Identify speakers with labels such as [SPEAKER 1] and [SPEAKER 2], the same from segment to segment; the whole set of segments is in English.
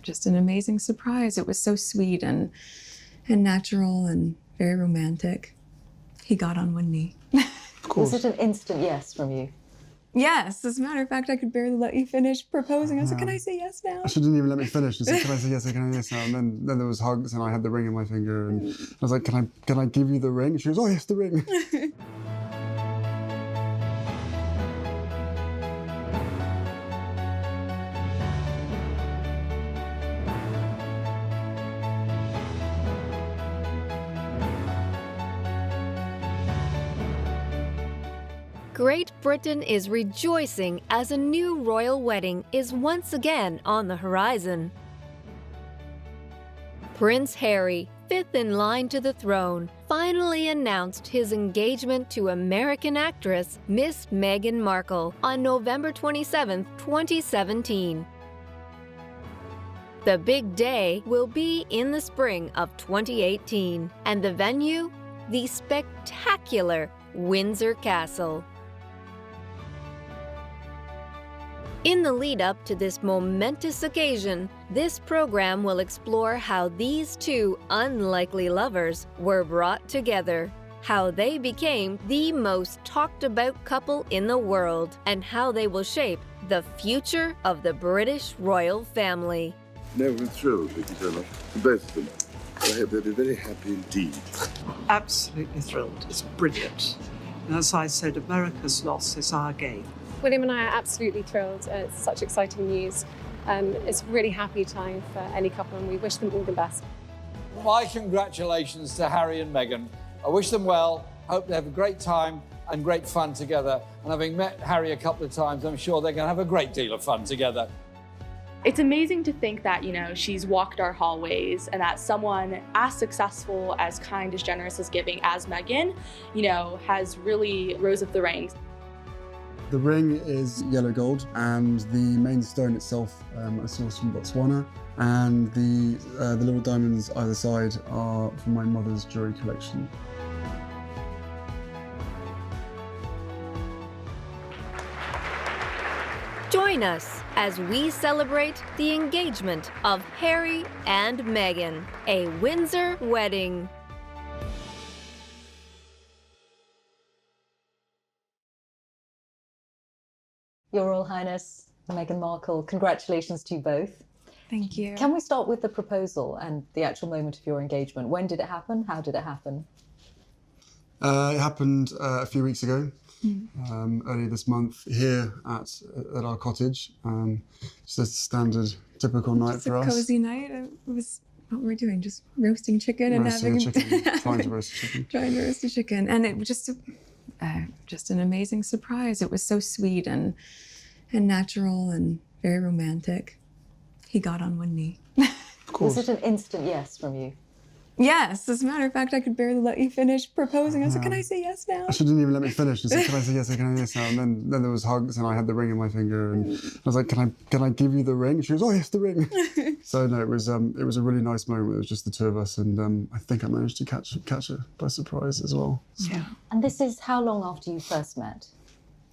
[SPEAKER 1] just an amazing surprise. It was so sweet and natural and very romantic. He got on one knee.
[SPEAKER 2] Of course.
[SPEAKER 3] Was it an instant yes from you?
[SPEAKER 1] Yes, as a matter of fact, I could barely let you finish proposing. I was like, can I say yes now?
[SPEAKER 2] She didn't even let me finish. She said, can I say yes, can I say yes now? And then there was hugs and I had the ring in my finger and I was like, can I give you the ring? She goes, oh yes, the ring.
[SPEAKER 4] Great Britain is rejoicing as a new royal wedding is once again on the horizon. Prince Harry, fifth in line to the throne, finally announced his engagement to American actress Ms Meghan Markle on November 27, 2017. The big day will be in the spring of 2018, and the venue, the spectacular Windsor Castle. In the lead-up to this momentous occasion, this program will explore how these two unlikely lovers were brought together, how they became the most talked-about couple in the world, and how they will shape the future of the British royal family.
[SPEAKER 5] No, we're thrilled, thank you so much, for both of them. I hope they'll be very happy indeed.
[SPEAKER 6] Absolutely thrilled. It's brilliant. And as I said, America's loss is our gain.
[SPEAKER 7] William and I are absolutely thrilled. It's such exciting news. It's a really happy time for any couple and we wish them all the best.
[SPEAKER 8] My congratulations to Harry and Meghan. I wish them well, hope they have a great time and great fun together. And having met Harry a couple of times, I'm sure they're going to have a great deal of fun together.
[SPEAKER 9] It's amazing to think that, she's walked our hallways and that someone as successful, as kind, as generous, as giving as Meghan, has really rose up the ranks.
[SPEAKER 2] The ring is yellow gold and the main stone itself I sourced from Botswana, and the little diamonds either side are from my mother's jewellery collection.
[SPEAKER 4] Join us as we celebrate the engagement of Harry and Meghan, a Windsor wedding.
[SPEAKER 3] Your Royal Highness, Meghan Markle, congratulations to you both.
[SPEAKER 1] Thank you.
[SPEAKER 3] Can we start with the proposal and the actual moment of your engagement? When did it happen? How did it happen?
[SPEAKER 2] It happened a few weeks ago, earlier this month, here at our cottage. Just a standard, typical night for us.
[SPEAKER 1] Just a cozy night. It was what we were doing, just roasting chicken
[SPEAKER 2] Trying to roast a chicken.
[SPEAKER 1] Trying to roast a chicken. And it was just an amazing surprise. It was so sweet and natural and very romantic. He got on one knee.
[SPEAKER 2] Of course.
[SPEAKER 3] Was it an instant yes from you?
[SPEAKER 1] Yes, as a matter of fact, I could barely let you finish proposing. I was like, can I say yes now?
[SPEAKER 2] She didn't even let me finish. She said, can I say yes, can I say yes now? And then there was hugs and I had the ring in my finger and I was like, can I give you the ring? She goes, oh yes, the ring. So no, it was a really nice moment. It was just the two of us and I think I managed to catch her by surprise as well. So.
[SPEAKER 1] Yeah.
[SPEAKER 3] And this is how long after you first met?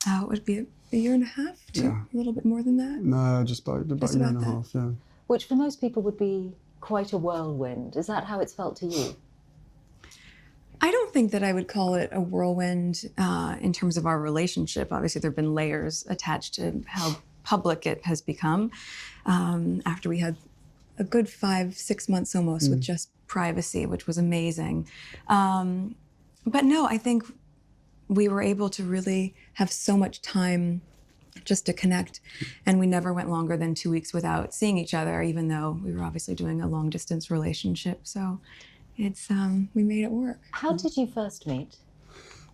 [SPEAKER 1] It would be a year and a half, a little bit more than that.
[SPEAKER 2] No, just about a year and a half, yeah.
[SPEAKER 3] Which for most people would be quite a whirlwind. Is that how it's felt to you?
[SPEAKER 1] I don't think that I would call it a whirlwind in terms of our relationship. Obviously, there have been layers attached to how public it has become after we had a good 5-6 months almost with just privacy, which was amazing. But no, I think we were able to really have so much time just to connect. And we never went longer than 2 weeks without seeing each other, even though we were obviously doing a long distance relationship. So it's, we made it work.
[SPEAKER 3] How did you first meet?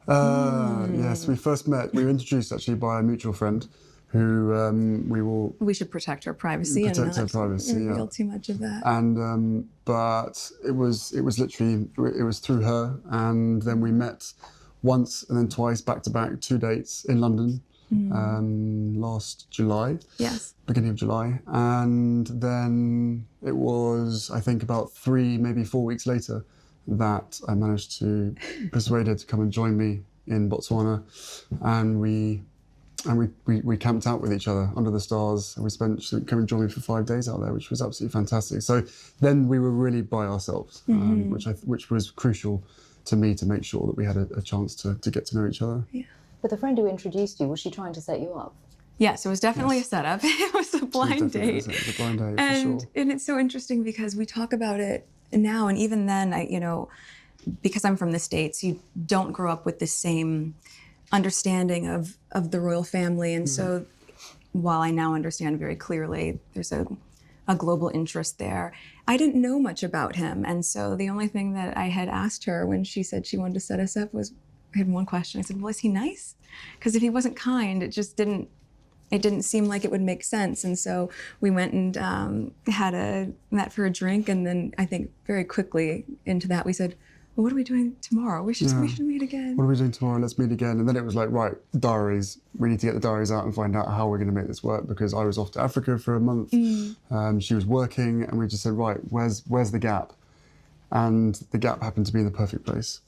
[SPEAKER 2] Yes, we first met, we were introduced actually by a mutual friend who
[SPEAKER 1] we should protect her privacy and not reveal too much of that.
[SPEAKER 2] And, but it was literally, it was through her. And then we met once and then twice back to back, 2 dates in London. Last July, beginning of July, and then it was, I think, about 3, maybe 4 weeks later that I managed to persuade her to come and join me in Botswana, and we and we camped out with each other under the stars, and she came and joined me for 5 days out there, which was absolutely fantastic. So then we were really by ourselves, which was crucial to me, to make sure that we had a chance to get to know each other.
[SPEAKER 1] Yeah.
[SPEAKER 3] But the friend who introduced you, was she trying to set you up?
[SPEAKER 1] Yes, it was definitely a setup. It was a blind date.
[SPEAKER 2] It was a blind date,
[SPEAKER 1] and,
[SPEAKER 2] for sure.
[SPEAKER 1] And it's so interesting because we talk about it now, and even then, because I'm from the States, you don't grow up with the same understanding of the royal family. And so while I now understand very clearly there's a global interest there, I didn't know much about him. And so the only thing that I had asked her when she said she wanted to set us up was, I had one question. I said, well, is he nice? Because if he wasn't kind, it didn't seem like it would make sense. And so we went and met for a drink. And then I think very quickly into that, we said, well, what are we doing tomorrow? We should meet again.
[SPEAKER 2] What are we doing tomorrow? Let's meet again. And then it was like, right, diaries. We need to get the diaries out and find out how we're going to make this work, because I was off to Africa for a month. She was working, and we just said, right, where's the gap? And the gap happened to be in the perfect place.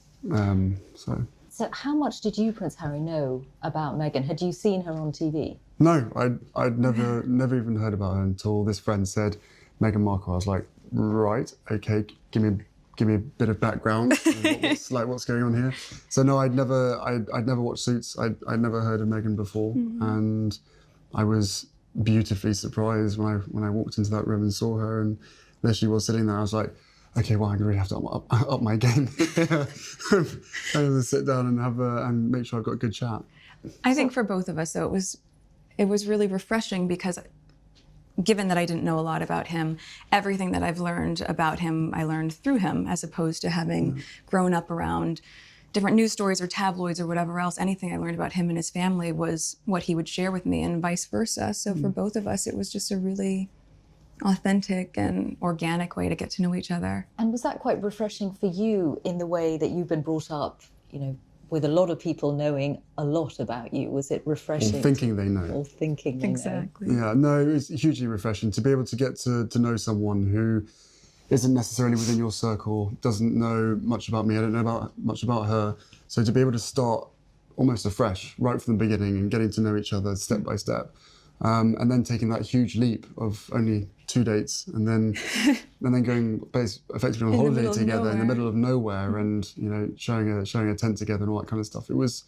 [SPEAKER 3] So how much did you, Prince Harry, know about Meghan? Had you seen her on TV?
[SPEAKER 2] No, I'd never even heard about her until this friend said Meghan Markle. I was like, right, okay, give me a bit of background. What's going on here? So no, I'd never watched Suits. I'd never heard of Meghan before, and I was beautifully surprised when I walked into that room and saw her, and there she was sitting there. I was like, okay, well, I'm going to really have to up my game. I'm going to sit down and make sure I've got a good chat.
[SPEAKER 1] I think for both of us, though, it was really refreshing, because given that I didn't know a lot about him, everything that I've learned about him, I learned through him, as opposed to having grown up around different news stories or tabloids or whatever else. Anything I learned about him and his family was what he would share with me, and vice versa. So for both of us, it was just a really authentic and organic way to get to know each other.
[SPEAKER 3] And was that quite refreshing for you in the way that you've been brought up, with a lot of people knowing a lot about you? Was it refreshing?
[SPEAKER 2] Or thinking they know.
[SPEAKER 3] Or thinking they know.
[SPEAKER 1] Exactly.
[SPEAKER 2] Yeah, no, it was hugely refreshing to be able to get to know someone who isn't necessarily within your circle, doesn't know much about me, I don't know much about her. So to be able to start almost afresh, right from the beginning, and getting to know each other step by step. And then taking that huge leap of only 2 dates, and then going effectively on holiday together in the middle of nowhere, and sharing a tent together and all that kind of stuff. It was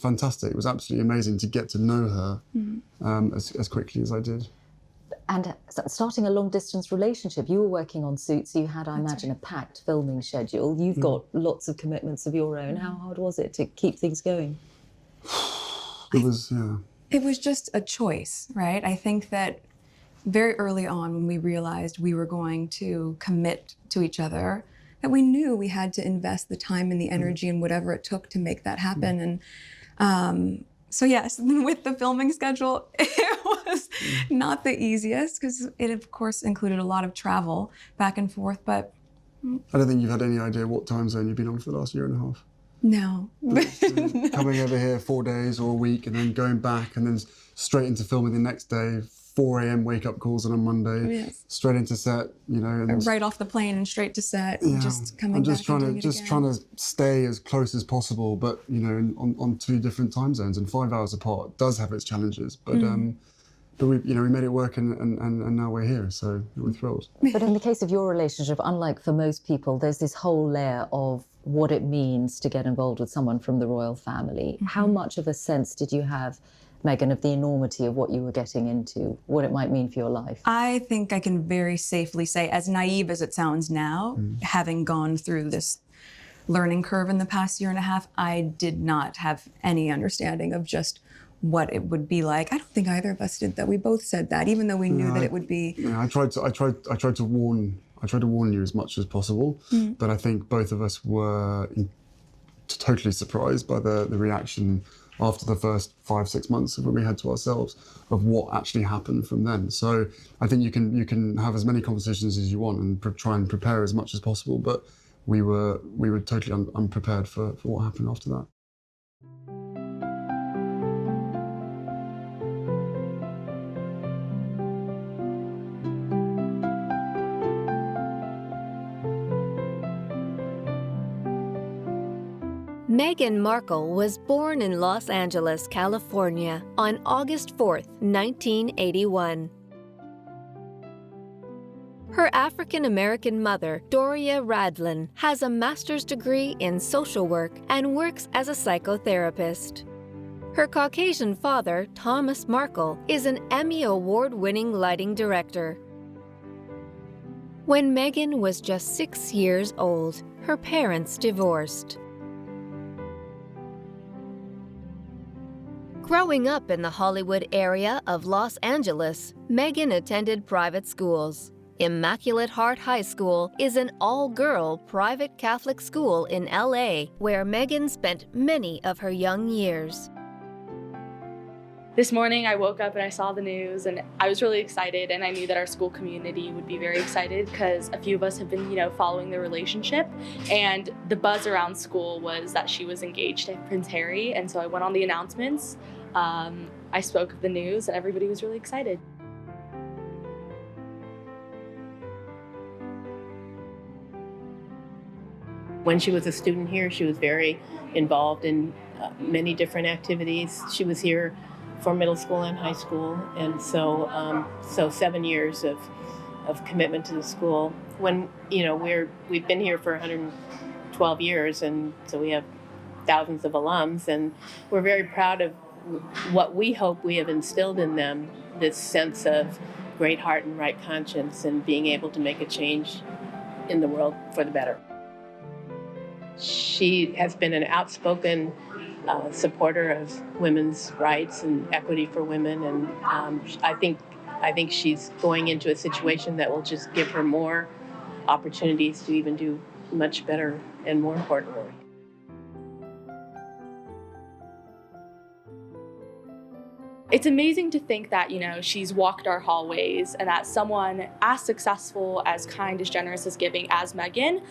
[SPEAKER 2] fantastic. It was absolutely amazing to get to know her as quickly as I did.
[SPEAKER 3] And starting a long distance relationship, you were working on Suits. You had, I imagine, a packed filming schedule. You've got lots of commitments of your own. How hard was it to keep things going?
[SPEAKER 1] It was just a choice, right? I think that very early on, when we realized we were going to commit to each other, that we knew we had to invest the time and the energy and whatever it took to make that happen. And so yes, with the filming schedule, it was not the easiest, because it of course included a lot of travel back and forth, but...
[SPEAKER 2] I don't think you've had any idea what time zone you've been on for the last year and a half.
[SPEAKER 1] No.
[SPEAKER 2] Coming over here 4 days or a week, and then going back, and then straight into filming the next day, 4 a.m. wake-up calls on a Monday, straight into set, and
[SPEAKER 1] right off the plane and straight to set, and just coming back
[SPEAKER 2] trying to stay as close as possible, but on 2 different time zones and 5 hours apart does have its challenges. But we made it work, and now we're here, so we're thrilled.
[SPEAKER 3] But in the case of your relationship, unlike for most people, there's this whole layer of what it means to get involved with someone from the royal family. How much of a sense did you have, Meghan, of the enormity of what you were getting into, what it might mean for your life?
[SPEAKER 1] I think I can very safely say, as naive as it sounds now, having gone through this learning curve in the past year and a half, I did not have any understanding of just what it would be like. I don't think either of us did that. We both said that, even though we knew that it would be.
[SPEAKER 2] I tried to warn you as much as possible, but I think both of us were totally surprised by the reaction after the first 5-6 months of when we had to ourselves of what actually happened from then. So I think you can have as many conversations as you want and try and prepare as much as possible, but we were totally unprepared for what happened after that.
[SPEAKER 4] Meghan Markle was born in Los Angeles, California on August 4, 1981. Her African-American mother, Doria Radlin, has a master's degree in social work and works as a psychotherapist. Her Caucasian father, Ms Markle, is an Emmy Award-winning lighting director. When Meghan was just 6 years old, her parents divorced. Growing up in the Hollywood area of Los Angeles, Meghan attended private schools. Immaculate Heart High School is an all-girl private Catholic school in LA, where Meghan spent many of her young years.
[SPEAKER 9] This morning I woke up and I saw the news and I was really excited, and I knew that our school community would be very excited because a few of us have been, following the relationship, and the buzz around school was that she was engaged to Prince Harry, and so I went on the announcements. I spoke of the news and everybody was really excited.
[SPEAKER 10] When she was a student here, she was very involved in many different activities. She was here for middle school and high school, and so 7 years of commitment to the school. When we've been here for 112 years, and so we have thousands of alums, and we're very proud of what we hope we have instilled in them, this sense of great heart and right conscience, and being able to make a change in the world for the better. She has been an outspoken supporter of women's rights and equity for women, and I think she's going into a situation that will just give her more opportunities to even do much better and more important work.
[SPEAKER 9] It's amazing to think that, she's walked our hallways, and that someone as successful, as kind, as generous, as giving as Meghan,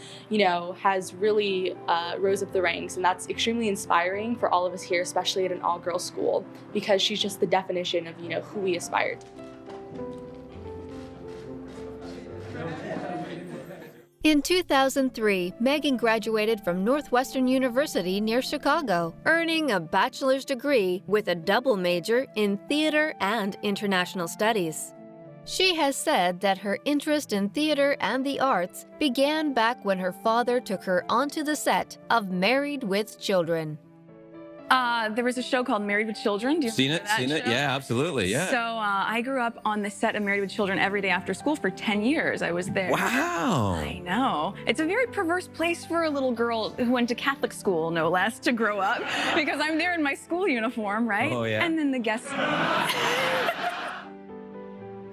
[SPEAKER 9] has really rose up the ranks. And that's extremely inspiring for all of us here, especially at an all-girls school, because she's just the definition of, who we aspire to.
[SPEAKER 4] In 2003, Meghan graduated from Northwestern University near Chicago, earning a bachelor's degree with a double major in theater and international studies. She has said that her interest in theater and the arts began back when her father took her onto the set of Married with Children.
[SPEAKER 1] There was a show called Married with Children. Do you
[SPEAKER 11] Seen
[SPEAKER 1] remember
[SPEAKER 11] it? Seen
[SPEAKER 1] that
[SPEAKER 11] it?
[SPEAKER 1] show?
[SPEAKER 11] Yeah, absolutely. Yeah.
[SPEAKER 1] So I grew up on the set of Married with Children every day after school for 10 years. I was there.
[SPEAKER 11] Wow.
[SPEAKER 1] I know. It's a very perverse place for a little girl who went to Catholic school, no less, to grow up, because I'm there in my school uniform, right?
[SPEAKER 11] Oh, yeah.
[SPEAKER 1] And then the guests.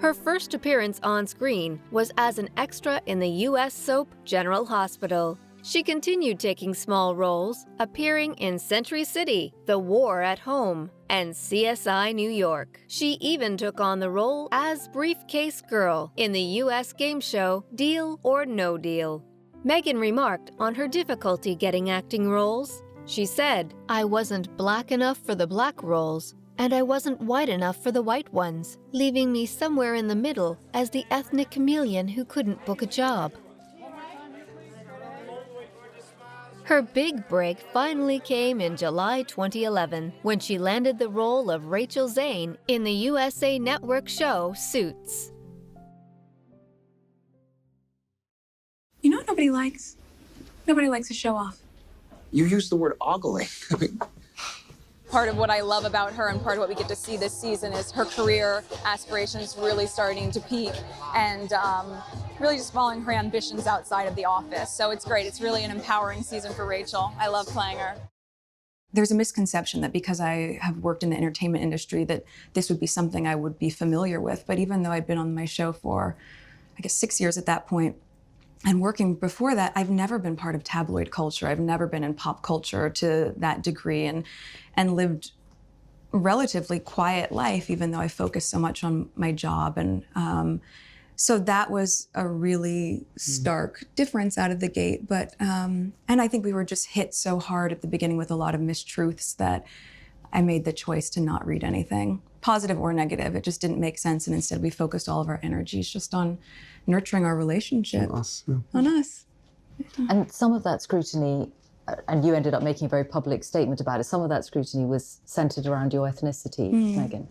[SPEAKER 4] Her first appearance on screen was as an extra in the U.S. soap General Hospital. She continued taking small roles, appearing in Century City, The War at Home, and CSI New York. She even took on the role as Briefcase Girl in the U.S. game show Deal or No Deal. Meghan remarked on her difficulty getting acting roles. She said, "I wasn't black enough for the black roles, and I wasn't white enough for the white ones, leaving me somewhere in the middle as the ethnic chameleon who couldn't book a job." Her big break finally came in July 2011 when she landed the role of Rachel Zane in the USA Network show Suits.
[SPEAKER 1] You know what nobody likes? Nobody likes to show off.
[SPEAKER 12] You used the word ogling.
[SPEAKER 13] Part of what I love about her and part of what we get to see this season is her career aspirations really starting to peak, and really just following her ambitions outside of the office. So it's great. It's really an empowering season for Rachel. I love playing her.
[SPEAKER 1] There's a misconception that because I have worked in the entertainment industry that this would be something I would be familiar with. But even though I'd been on my show for, 6 years at that point, and working before that, I've never been part of tabloid culture. I've never been in pop culture to that degree, and lived relatively quiet life, even though I focused so much on my job. And so that was a really stark difference out of the gate. But and I think we were just hit so hard at the beginning with a lot of mistruths that I made the choice to not read anything, positive or negative. It just didn't make sense. And instead we focused all of our energies just on nurturing our relationship.
[SPEAKER 2] On us, yeah.
[SPEAKER 1] On us.
[SPEAKER 3] And some of that scrutiny and you ended up making a very public statement about it. Some of that scrutiny was centred around your ethnicity, Meghan.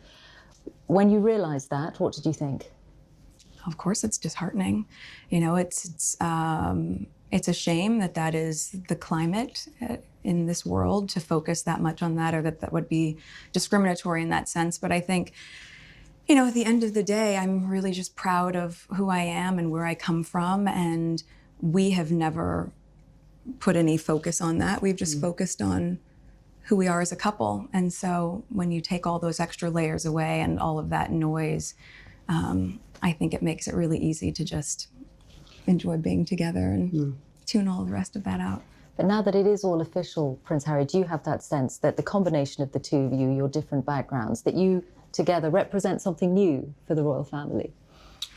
[SPEAKER 3] When you realised that, what did you think?
[SPEAKER 1] Of course, it's disheartening. You know, it's a shame that that is the climate in this world, to focus that much on that, or that would be discriminatory in that sense. But I think, you know, at the end of the day, I'm really just proud of who I am and where I come from. And we have never put any focus on that. We've just focused on who we are as a couple. And so when you take all those extra layers away and all of that noise, I think it makes it really easy to just enjoy being together and tune all the rest of that out.
[SPEAKER 3] But now that it is all official, Prince Harry, do you have that sense that the combination of the two of you, your different backgrounds, that you together represent something new for the royal family?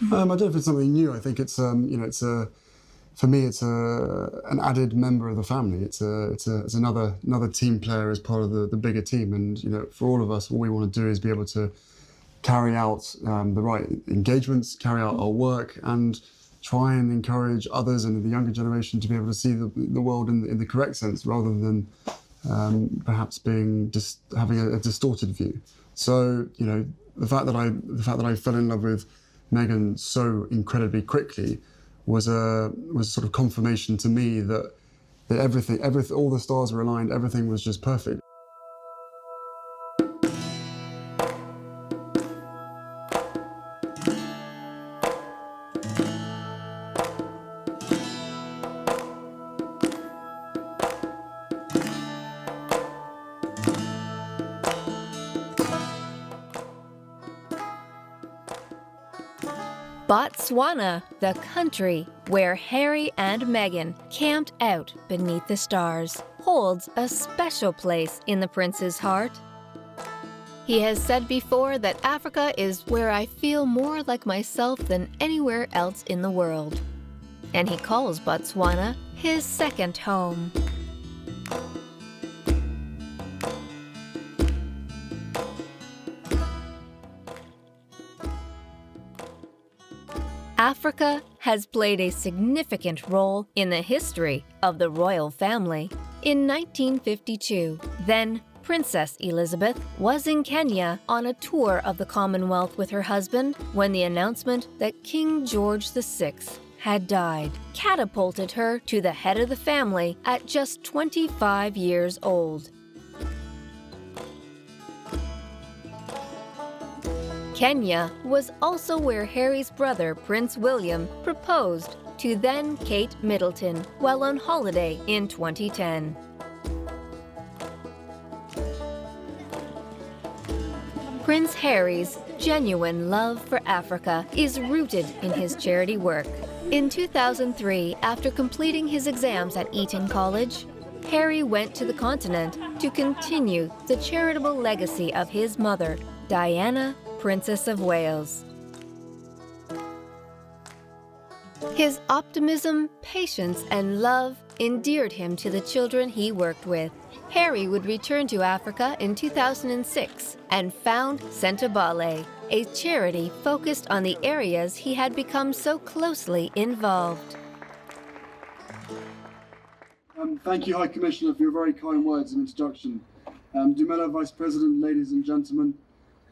[SPEAKER 2] I don't know if it's something new. I think it's you know, for me, it's an added member of the family. It's another team player as part of the bigger team. And you know, for all of us, all we want to do is be able to carry out the right engagements, carry out our work, and try and encourage others and the younger generation to be able to see the world in the correct sense, rather than perhaps having a distorted view. So you know, the fact that I fell in love with Meghan so incredibly quickly was sort of confirmation to me that everything, all the stars were aligned, everything was just perfect.
[SPEAKER 4] Botswana, the country where Harry and Meghan camped out beneath the stars, holds a special place in the prince's heart. He has said before that Africa is where I feel more like myself than anywhere else in the world. And he calls Botswana his second home. Africa has played a significant role in the history of the royal family. In 1952, then Princess Elizabeth was in Kenya on a tour of the Commonwealth with her husband when the announcement that King George VI had died catapulted her to the head of the family at just 25 years old. Kenya was also where Harry's brother, Prince William, proposed to then Kate Middleton while on holiday in 2010. Prince Harry's genuine love for Africa is rooted in his charity work. In 2003, after completing his exams at Eton College, Harry went to the continent to continue the charitable legacy of his mother, Diana, Princess of Wales. His optimism, patience, and love endeared him to the children he worked with. Harry would return to Africa in 2006 and found Sentabale, a charity focused on the areas he had become so closely involved.
[SPEAKER 2] Thank you, High Commissioner, for your very kind words of introduction. Dumela Vice President, ladies and gentlemen,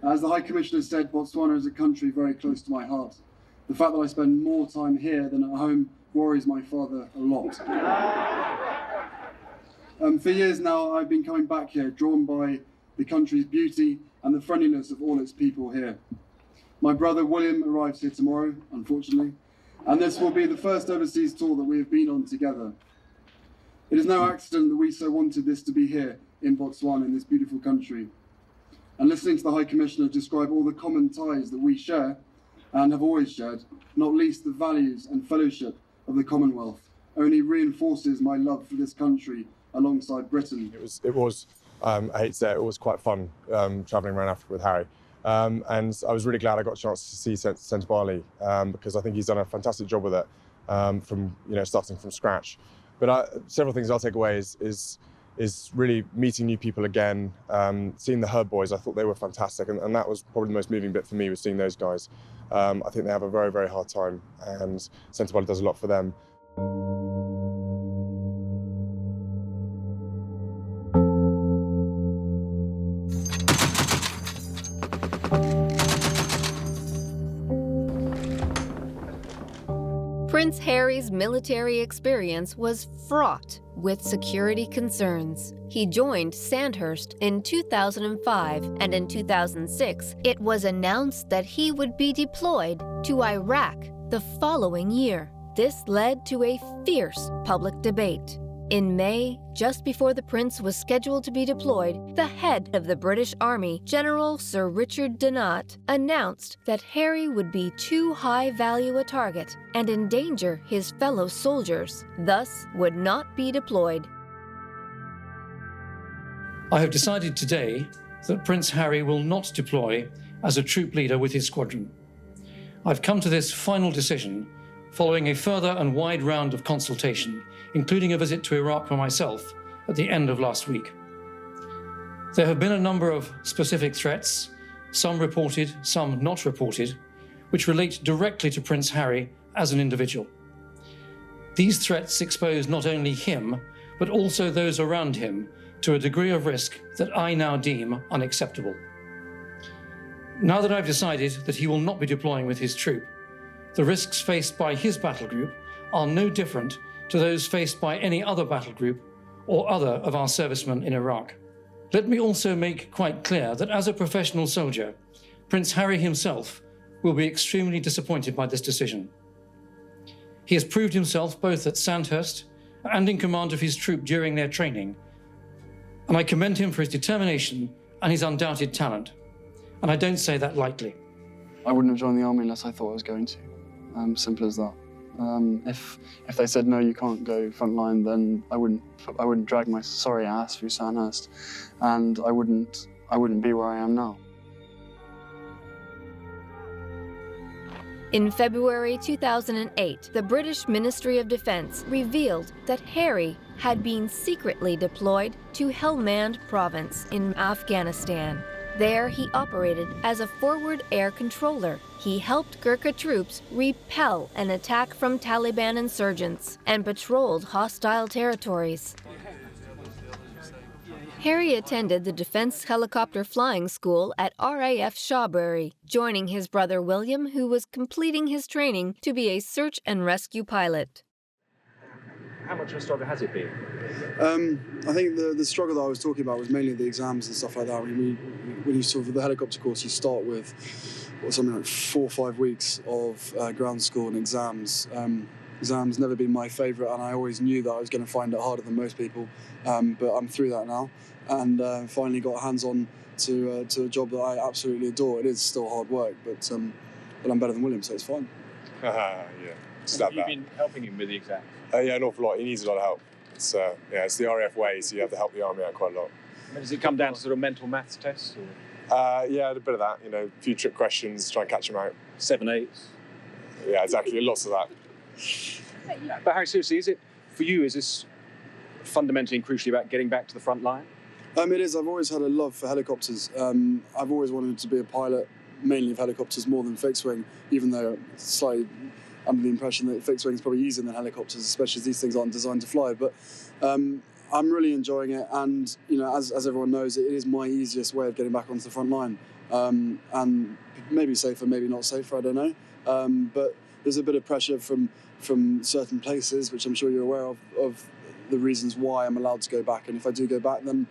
[SPEAKER 2] as the High Commissioner said, Botswana is a country very close to my heart. The fact that I spend more time here than at home worries my father a lot. For years now, I've been coming back here, drawn by the country's beauty and the friendliness of all its people here. My brother William arrives here tomorrow, unfortunately, and this will be the first overseas tour that we have been on together. It is no accident that we so wanted this to be here in Botswana, in this beautiful country. And listening to the High Commissioner describe all the common ties that we share and have always shared, not least the values and fellowship of the Commonwealth, only reinforces my love for this country alongside Britain.
[SPEAKER 11] It was I hate to say it was quite fun travelling around Africa with Harry. And I was really glad I got a chance to see Sentabale because I think he's done a fantastic job with it from starting from scratch. But several things I'll take away is really meeting new people again, seeing the Herb Boys. I thought they were fantastic, and that was probably the most moving bit for me, was seeing those guys. I think they have a very, very hard time, and Sentabale does a lot for them.
[SPEAKER 4] Prince Harry's military experience was fraught with security concerns. He joined Sandhurst in 2005, and in 2006, it was announced that he would be deployed to Iraq the following year. This led to a fierce public debate. In May, just before the prince was scheduled to be deployed, the head of the British Army, General Sir Richard Donat, announced that Harry would be too high-value a target and endanger his fellow soldiers, thus would not be deployed.
[SPEAKER 14] I have decided today that Prince Harry will not deploy as a troop leader with his squadron. I've come to this final decision following a further and wide round of consultation, including a visit to Iraq for myself at the end of last week. There have been a number of specific threats, some reported, some not reported, which relate directly to Prince Harry as an individual. These threats expose not only him, but also those around him to a degree of risk that I now deem unacceptable. Now that I've decided that he will not be deploying with his troop, the risks faced by his battle group are no different to those faced by any other battle group or other of our servicemen in Iraq. Let me also make quite clear that as a professional soldier, Prince Harry himself will be extremely disappointed by this decision. He has proved himself both at Sandhurst and in command of his troop during their training, and I commend him for his determination and his undoubted talent, and I don't say that lightly.
[SPEAKER 2] I wouldn't have joined the army unless I thought I was going to. Simple as that. If they said no, you can't go frontline, then I wouldn't drag my sorry ass through Sandhurst, and I wouldn't be where I am now.
[SPEAKER 4] In February 2008, the British Ministry of Defence revealed that Harry had been secretly deployed to Helmand province in Afghanistan. There, he operated as a forward air controller. He helped Gurkha troops repel an attack from Taliban insurgents and patrolled hostile territories. Harry attended the Defence Helicopter Flying School at RAF Shawbury, joining his brother William, who was completing his training to be a search and rescue pilot.
[SPEAKER 15] How much of a struggle has it been?
[SPEAKER 2] I think the struggle that I was talking about was mainly the exams and stuff like that. When you sort of the helicopter course, you start with something like 4 or 5 weeks of ground school and exams. Exams never been my favourite, and I always knew that I was going to find it harder than most people. But I'm through that now, and finally got hands-on to a job that I absolutely adore. It is still hard work, but I'm better than William, so it's fine.
[SPEAKER 11] Yeah.
[SPEAKER 15] Have you been helping him with the exams?
[SPEAKER 11] Yeah, an awful lot. He needs a lot of help. It's the RAF way, so you have to help the army out quite a lot.
[SPEAKER 15] Does it come down to sort of mental maths tests? Or?
[SPEAKER 11] Yeah, a bit of that. A few trick questions, try and catch them out.
[SPEAKER 15] 7 8s.
[SPEAKER 11] Yeah, exactly. Lots of that.
[SPEAKER 15] But Harry, seriously, is this fundamentally and crucially about getting back to the front line?
[SPEAKER 2] It is. I've always had a love for helicopters. I've always wanted to be a pilot, mainly of helicopters, more than fixed wing, even though slightly under the impression that fixed wing is probably easier than helicopters, especially as these things aren't designed to fly. But I'm really enjoying it, and as everyone knows, it is my easiest way of getting back onto the front line. And maybe safer, maybe not safer, I don't know. But there's a bit of pressure from certain places, which I'm sure you're aware of the reasons why I'm allowed to go back. And if I do go back, then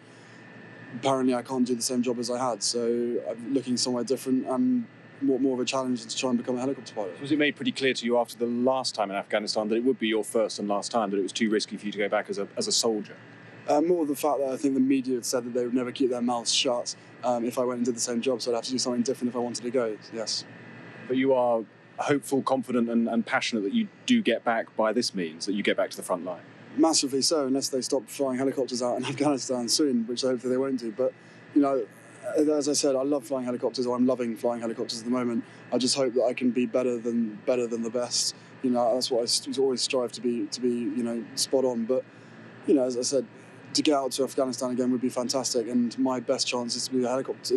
[SPEAKER 2] apparently I can't do the same job as I had. So I'm looking somewhere different and more of a challenge to try and become a helicopter pilot.
[SPEAKER 15] Was it made pretty clear to you after the last time in Afghanistan that it would be your first and last time, that it was too risky for you to go back as a soldier?
[SPEAKER 2] More the fact that I think the media had said that they would never keep their mouths shut if I went and did the same job, so I'd have to do something different if I wanted to go, yes.
[SPEAKER 15] But you are hopeful, confident and passionate that you do get back by this means, that you get back to the front line?
[SPEAKER 2] Massively so, unless they stop flying helicopters out in Afghanistan soon, which hopefully they won't do. But, as I said, I love flying helicopters, or I'm loving flying helicopters at the moment. I just hope that I can be better than the best. That's what I always strive to be, spot on. But, as I said, to get out to Afghanistan again would be fantastic, and my best chance is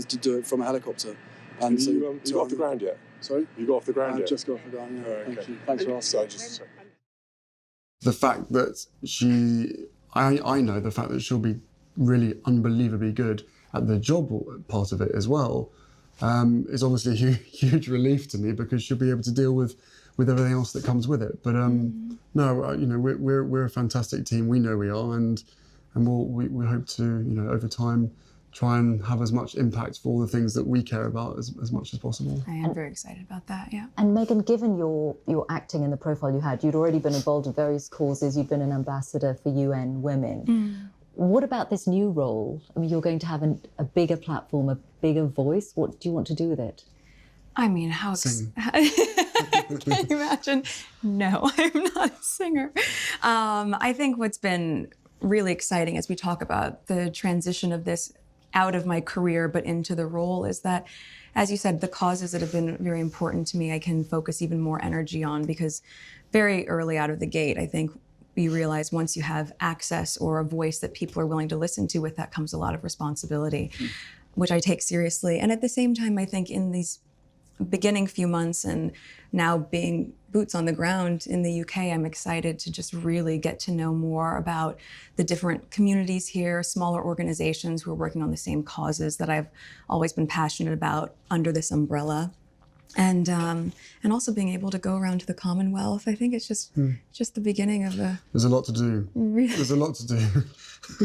[SPEAKER 2] to do it from a helicopter. And
[SPEAKER 11] so you got off the ground yet?
[SPEAKER 2] Sorry?
[SPEAKER 11] You got off the ground yet?
[SPEAKER 2] I've just got off the ground, yeah.
[SPEAKER 11] Oh, okay.
[SPEAKER 2] Thank you. Thanks for asking.
[SPEAKER 16] The fact that I know the fact that she'll be really unbelievably good at the job part of it as well, is obviously a huge relief to me, because she'll be able to deal with
[SPEAKER 2] with everything else that comes with it. But no, we're a fantastic team. We know we are, and we hope to, over time, try and have as much impact for all the things that we care about as much as possible.
[SPEAKER 1] I am very excited about that, yeah.
[SPEAKER 3] And Meghan, given your acting and the profile you had, you'd already been involved in various causes. You've been an ambassador for UN Women. What about this new role? I mean, you're going to have a bigger platform, a bigger voice. What do you want to do with it?
[SPEAKER 1] I mean,
[SPEAKER 2] Sing.
[SPEAKER 1] Can you imagine? No, I'm not a singer. I think what's been really exciting as we talk about the transition of this out of my career but into the role is that, as you said, the causes that have been very important to me, I can focus even more energy on, because very early out of the gate, I think you realize once you have access or a voice that people are willing to listen to, with that comes a lot of responsibility, which I take seriously. And at the same time, I think in these beginning few months and now being boots on the ground in the UK, I'm excited to just really get to know more about the different communities here, smaller organizations who are working on the same causes that I've always been passionate about under this umbrella. And also being able to go around to the Commonwealth. I think it's just the beginning of a...
[SPEAKER 2] There's a lot to do. There's a lot to do.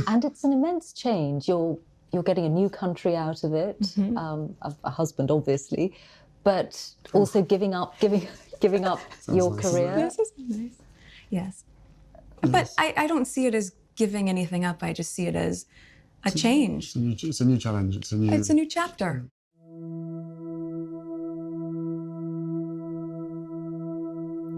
[SPEAKER 3] And it's an immense change. You're getting a new country out of it, a husband, obviously, but also giving up your
[SPEAKER 2] nice.
[SPEAKER 3] career.
[SPEAKER 1] This is nice. Yes. But I don't see it as giving anything up. I just see it as a change.
[SPEAKER 2] It's a new challenge. It's a
[SPEAKER 1] new chapter.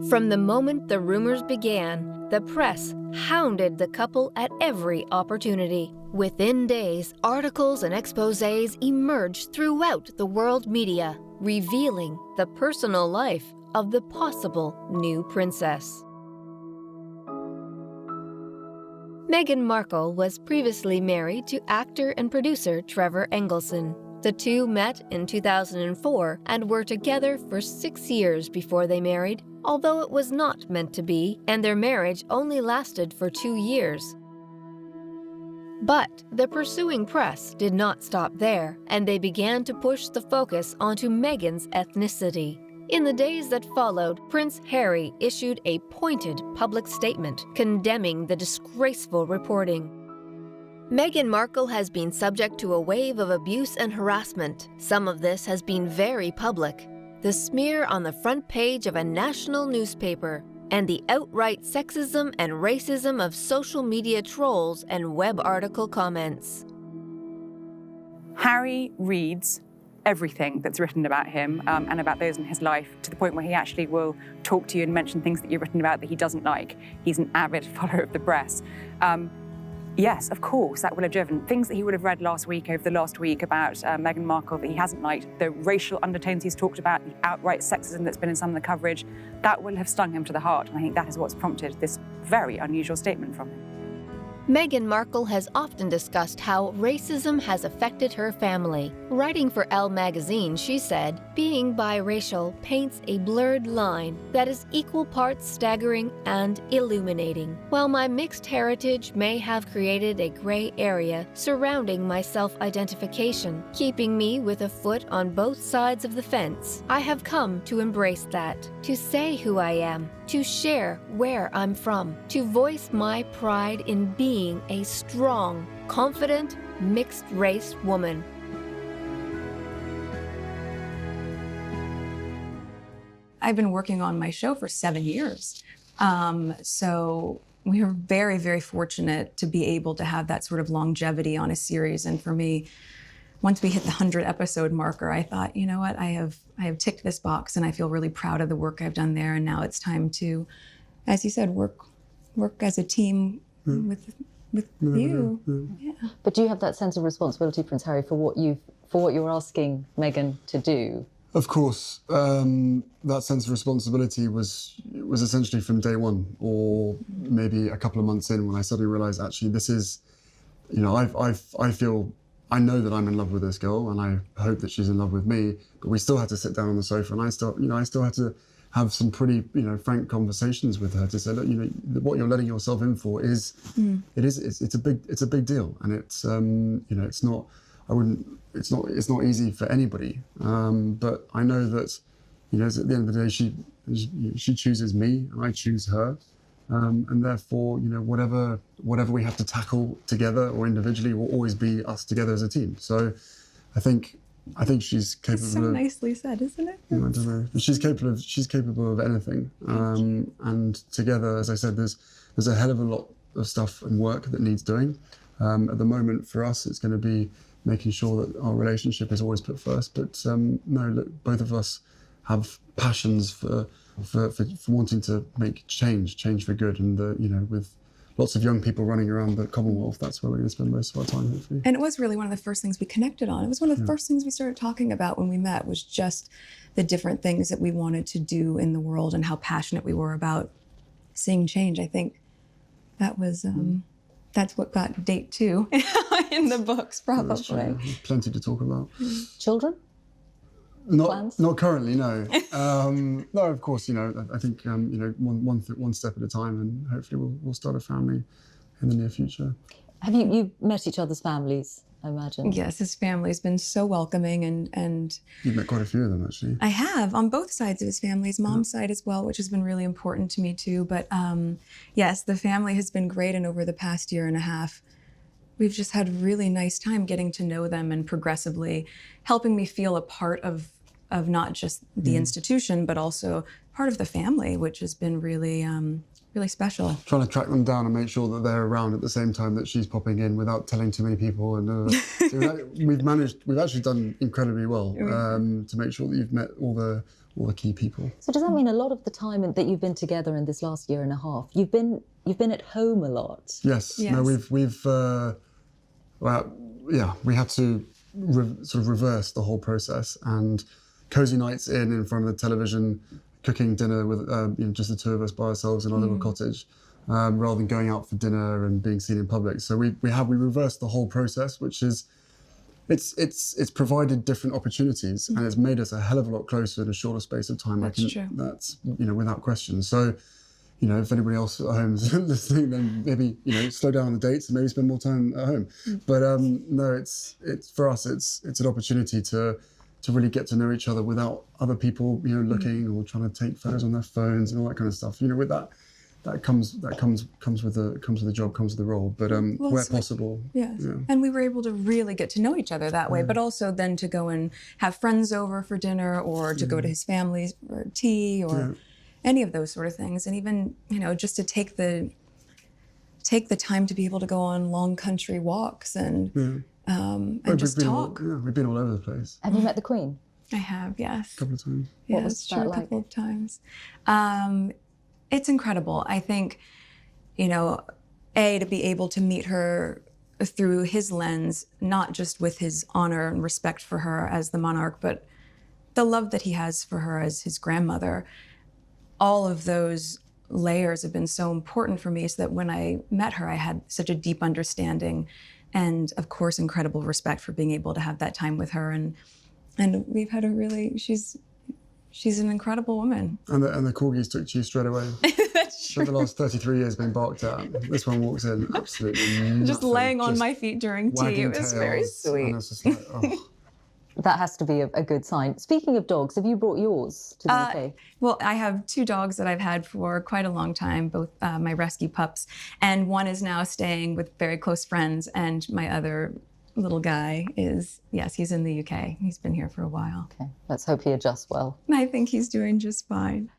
[SPEAKER 4] From the moment the rumors began, the press hounded the couple at every opportunity. Within days, articles and exposés emerged throughout the world media, revealing the personal life of the possible new princess. Meghan Markle was previously married to actor and producer Trevor Engelson. The two met in 2004 and were together for 6 years before they married, although it was not meant to be, and their marriage only lasted for 2 years. But the pursuing press did not stop there, and they began to push the focus onto Meghan's ethnicity. In the days that followed, Prince Harry issued a pointed public statement condemning the disgraceful reporting. Meghan Markle has been subject to a wave of abuse and harassment. Some of this has been very public. The smear on the front page of a national newspaper, and the outright sexism and racism of social media trolls and web article comments.
[SPEAKER 17] Harry reads everything that's written about him and about those in his life, to the point where he actually will talk to you and mention things that you've written about that he doesn't like. He's an avid follower of the press. Yes, of course, that will have driven things that he would have read over the last week about Meghan Markle that he hasn't liked, the racial undertones he's talked about, the outright sexism that's been in some of the coverage. That will have stung him to the heart, and I think that is what's prompted this very unusual statement from him.
[SPEAKER 4] Meghan Markle has often discussed how racism has affected her family. Writing for Elle magazine, she said, "Being biracial paints a blurred line that is equal parts staggering and illuminating. While my mixed heritage may have created a gray area surrounding my self-identification, keeping me with a foot on both sides of the fence, I have come to embrace that, to say who I am, to share where I'm from, to voice my pride in being a strong, confident, mixed-race woman."
[SPEAKER 1] I've been working on my show for 7 years. So we were very, very fortunate to be able to have that sort of longevity on a series. And for me, once we hit the 100 episode marker, I thought, you know what, I have ticked this box, and I feel really proud of the work I've done there. And now it's time to, as you said, work as a team with you. Yeah.
[SPEAKER 3] But do you have that sense of responsibility, Prince Harry, for what you're asking Meghan to do?
[SPEAKER 2] Of course, that sense of responsibility was essentially from day one, or maybe a couple of months in, when I suddenly realised, actually, this is, I know that I'm in love with this girl, and I hope that she's in love with me. But we still had to sit down on the sofa, and I still had to have some pretty, frank conversations with her to say, look, what you're letting yourself in for is, it's a big deal, and it's, it's not. It's not easy for anybody, but I know that, at the end of the day, And she chooses me, and I choose her. And therefore, whatever we have to tackle together or individually will always be us together as a team. So I think she's capable
[SPEAKER 1] That's so
[SPEAKER 2] of...
[SPEAKER 1] nicely said, isn't it?
[SPEAKER 2] I don't know. She's capable of anything. And together, as I said, there's a hell of a lot of stuff and work that needs doing. At the moment, for us, it's going to be making sure that our relationship is always put first. But no, look, both of us have passions for wanting to make change for good. And with lots of young people running around the Commonwealth, that's where we're going to spend most of our time, hopefully.
[SPEAKER 1] And it was really one of the first things we connected on. It was one of the first things we started talking about when we met, was just the different things that we wanted to do in the world and how passionate we were about seeing change. I think that was that's what got date 2 in the books, probably.
[SPEAKER 2] Plenty to talk about.
[SPEAKER 3] Children?
[SPEAKER 2] Not currently, no. No, of course, I think one step at a time, and hopefully we'll start a family in the near future.
[SPEAKER 3] Have you met each other's families, I imagine?
[SPEAKER 1] Yes, his family's been so welcoming, and
[SPEAKER 2] You've met quite a few of them, actually.
[SPEAKER 1] I have, on both sides of his family, his mom's side as well, which has been really important to me too. But yes, the family has been great, and over the past year and a half, we've just had a really nice time getting to know them and progressively helping me feel a part of not just the institution, but also part of the family, which has been really, really special.
[SPEAKER 2] Trying to track them down and make sure that they're around at the same time that she's popping in without telling too many people. And we've actually done incredibly well to make sure that you've met all the key people.
[SPEAKER 3] So does that mean a lot of the time that you've been together in this last year and a half, you've been at home a lot?
[SPEAKER 2] Yes. No, we've we had to sort of reverse the whole process, and cozy nights in front of the television, cooking dinner with just the two of us by ourselves in our little cottage, rather than going out for dinner and being seen in public. So we reversed the whole process, which is it's provided different opportunities, and it's made us a hell of a lot closer in a shorter space of time.
[SPEAKER 1] That's true.
[SPEAKER 2] That's without question. So if anybody else at home is listening, then maybe slow down on the dates and maybe spend more time at home. But no, it's for us, it's an opportunity to really get to know each other without other people looking or trying to take photos on their phones and all that kind of stuff. With that comes with the job, comes with the role. But where possible,
[SPEAKER 1] yes. And we were able to really get to know each other that way. But also then to go and have friends over for dinner, or to go to his family's for tea, or any of those sort of things. And even just to take the time to be able to go on long country walks and just talk.
[SPEAKER 2] We've been all over the place.
[SPEAKER 3] Have you met the Queen?
[SPEAKER 1] I have, yes.
[SPEAKER 2] A couple of times.
[SPEAKER 3] What was that like?
[SPEAKER 1] A couple of times. It's incredible. I think, to be able to meet her through his lens, not just with his honor and respect for her as the monarch, but the love that he has for her as his grandmother. All of those layers have been so important for me, so that when I met her, I had such a deep understanding and, of course, incredible respect for being able to have that time with her. And we've had she's an incredible woman.
[SPEAKER 2] And the corgis took to you straight away.
[SPEAKER 1] That's true.
[SPEAKER 2] For the last 33 years been barked at. This one walks in absolutely
[SPEAKER 1] just laying on my feet during tea. It was very sweet.
[SPEAKER 2] And it's just like, oh.
[SPEAKER 3] That has to be a good sign. Speaking of dogs, have you brought yours to the UK?
[SPEAKER 1] Well, I have 2 dogs that I've had for quite a long time, both my rescue pups, and one is now staying with very close friends, and my other little guy he's in the UK. He's been here for a while.
[SPEAKER 3] Okay, let's hope he adjusts well.
[SPEAKER 1] I think he's doing just fine.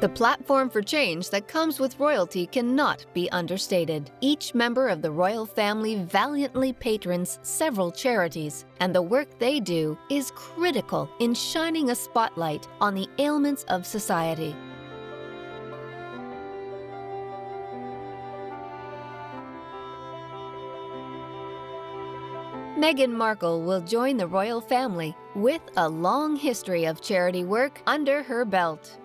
[SPEAKER 4] The platform for change that comes with royalty cannot be understated. Each member of the royal family valiantly patrons several charities, and the work they do is critical in shining a spotlight on the ailments of society. Meghan Markle will join the royal family with a long history of charity work under her belt.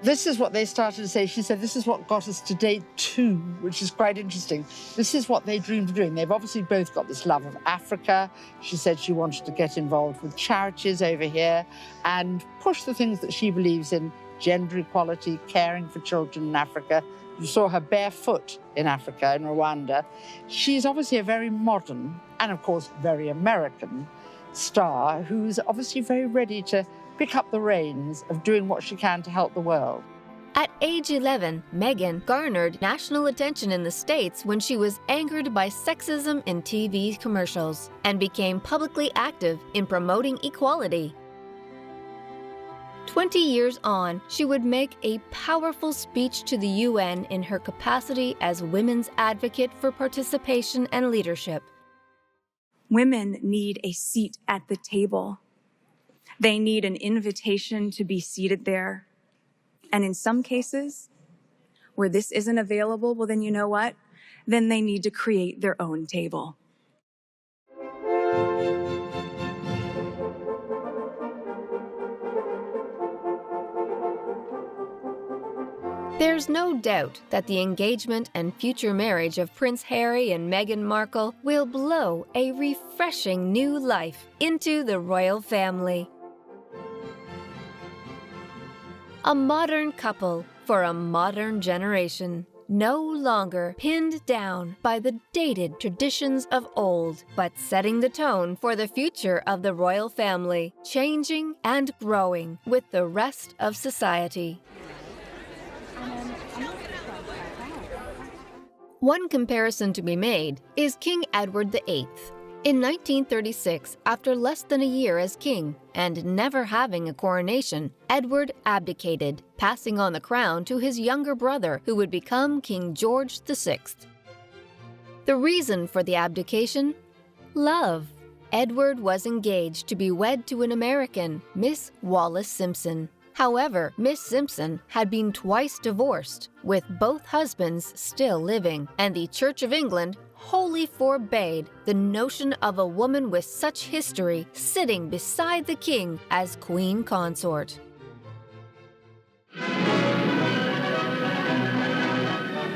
[SPEAKER 18] This is what they started to say. She said, this is what got us to date 2, which is quite interesting. This is what they dreamed of doing. They've obviously both got this love of Africa. She said she wanted to get involved with charities over here and push the things that she believes in: gender equality, caring for children in Africa. You saw her barefoot in Africa, in Rwanda. She's obviously a very modern and, of course, very American star who's obviously very ready to pick up the reins of doing what she can to help the world.
[SPEAKER 4] At age 11, Meghan garnered national attention in the States when she was angered by sexism in TV commercials and became publicly active in promoting equality. 20 years on, she would make a powerful speech to the UN in her capacity as women's advocate for participation and leadership.
[SPEAKER 19] Women need a seat at the table. They need an invitation to be seated there. And in some cases, where this isn't available, well, then you know what? Then they need to create their own table.
[SPEAKER 4] There's no doubt that the engagement and future marriage of Prince Harry and Meghan Markle will blow a refreshing new life into the royal family. A modern couple for a modern generation, no longer pinned down by the dated traditions of old, but setting the tone for the future of the royal family, changing and growing with the rest of society. One comparison to be made is King Edward VIII. In 1936, after less than a year as king and never having a coronation, Edward abdicated, passing on the crown to his younger brother, who would become King George VI. The reason for the abdication? Love. Edward was engaged to be wed to an American, Miss Wallis Simpson. However, Miss Simpson had been twice divorced, with both husbands still living, and the Church of England wholly forbade the notion of a woman with such history sitting beside the king as queen consort.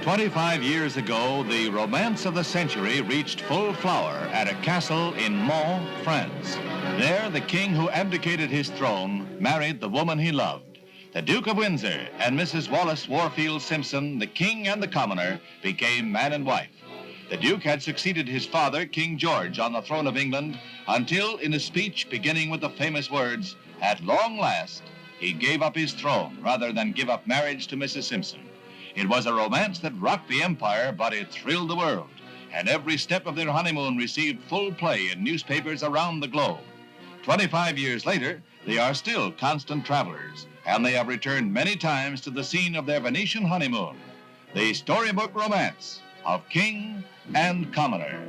[SPEAKER 20] 25 years ago, the romance of the century reached full flower at a castle in Mons, France. There, the king who abdicated his throne married the woman he loved. The Duke of Windsor and Mrs. Wallis Warfield Simpson, the king and the commoner, became man and wife. The Duke had succeeded his father, King George, on the throne of England until, in a speech beginning with the famous words, "At long last, he gave up his throne rather than give up marriage to Mrs. Simpson." It was a romance that rocked the empire, but it thrilled the world, and every step of their honeymoon received full play in newspapers around the globe. 25 years later, they are still constant travelers, and they have returned many times to the scene of their Venetian honeymoon, the storybook romance of king and commoner.